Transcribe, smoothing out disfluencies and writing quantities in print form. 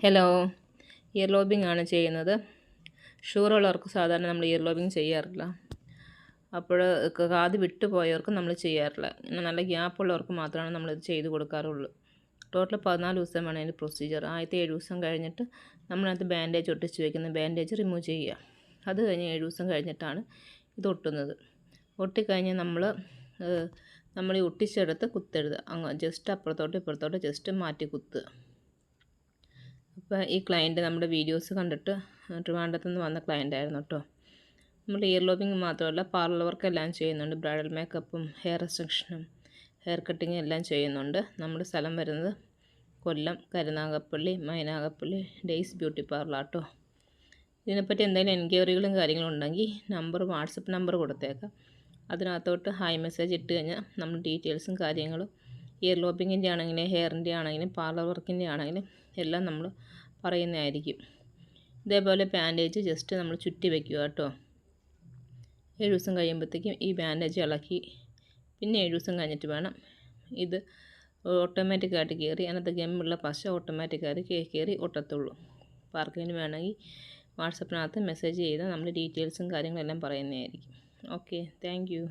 Hello, year lobbying ആണ് ചെയ്യുന്നത്. ഷുഗറുള്ളവർക്ക് സാധാരണ നമ്മൾ ഇയർ ലോബിംഗ് ചെയ്യാറില്ല. അപ്പോൾ കാത് വിട്ടുപോയവർക്ക് നമ്മൾ ചെയ്യാറില്ല. ഇങ്ങനെ നല്ല ഗ്യാപ്പുള്ളവർക്ക് മാത്രമാണ് നമ്മളിത് ചെയ്ത് കൊടുക്കാറുള്ളൂ. ടോട്ടൽ 14 ദിവസമാണ് അതിൻ്റെ പ്രൊസീജിയർ. ആദ്യത്തെ 7 ദിവസം കഴിഞ്ഞിട്ട് നമ്മളതിനകത്ത് ബാൻഡേജ് ഒട്ടിച്ച് വയ്ക്കുന്ന ബാൻഡേജ് റിമൂവ് ചെയ്യുക. അത് കഴിഞ്ഞ് 7 ദിവസം കഴിഞ്ഞിട്ടാണ് ഇത് ഒട്ടുന്നത്. ഒട്ടിക്കഴിഞ്ഞ് നമ്മൾ ഈ ഒട്ടിച്ചെടുത്ത് കുത്തെഴുതുക. അങ്ങ് ജസ്റ്റ് അപ്പുറത്തോട്ട് ഇപ്പുറത്തോട്ട് ജസ്റ്റ് മാറ്റി കുത്തുക. അപ്പോൾ ഈ ക്ലയൻറ്റ് നമ്മുടെ വീഡിയോസ് കണ്ടിട്ട് ട്രിവാൻഡ്രത്ത് നിന്ന് വന്ന ക്ലയൻ്റ് ആയിരുന്നു കേട്ടോ. നമ്മൾ ഇയർ ലോബിങ് മാത്രമല്ല പാർലർ വർക്കെല്ലാം ചെയ്യുന്നുണ്ട്. ബ്രൈഡൽ മേക്കപ്പും ഹെയർ എക്സ്റ്റൻഷനും ഹെയർ കട്ടിങ്ങും എല്ലാം ചെയ്യുന്നുണ്ട്. നമ്മുടെ സ്ഥലം വരുന്നത് Kollam Karunagappally Mynagappally Days beauty parlour കേട്ടോ. ഇതിനെപ്പറ്റി എന്തെങ്കിലും എൻക്വയറികളും കാര്യങ്ങളും ഉണ്ടെങ്കിൽ വാട്സപ്പ് നമ്പർ കൊടുത്തേക്കാം. അതിനകത്തോട്ട് ഹായ് മെസ്സേജ് ഇട്ട് കഴിഞ്ഞാൽ നമ്മൾ ഡീറ്റെയിൽസും കാര്യങ്ങളും ഇയർ ലോബിങ്ങിൻ്റെ ആണെങ്കിലും ഹെയറിൻ്റെ ആണെങ്കിലും പാർലർ വർക്കിൻ്റെ ആണെങ്കിലും എല്ലാം നമ്മൾ പറയുന്നതായിരിക്കും. ഇതേപോലെ ബാൻഡേജ് ജസ്റ്റ് നമ്മൾ ചുറ്റി വയ്ക്കുക കേട്ടോ. 7 ദിവസം കഴിയുമ്പോഴത്തേക്കും ഈ ബാൻഡേജ് ഇളക്കി പിന്നെ 7 ദിവസം കഴിഞ്ഞിട്ട് വേണം ഇത് ഓട്ടോമാറ്റിക്കായിട്ട് കയറി അതിനകത്ത് ഗമ്മുള്ള പശ ഓട്ടോമാറ്റിക്കായിട്ട് കയറി ഒട്ടത്തുള്ളൂ. അപ്പോൾ ആർക്കെങ്കിലും വേണമെങ്കിൽ വാട്സപ്പിനകത്ത് മെസ്സേജ് ചെയ്താൽ നമ്മൾ ഡീറ്റെയിൽസും കാര്യങ്ങളെല്ലാം പറയുന്നതായിരിക്കും. Okay, thank you.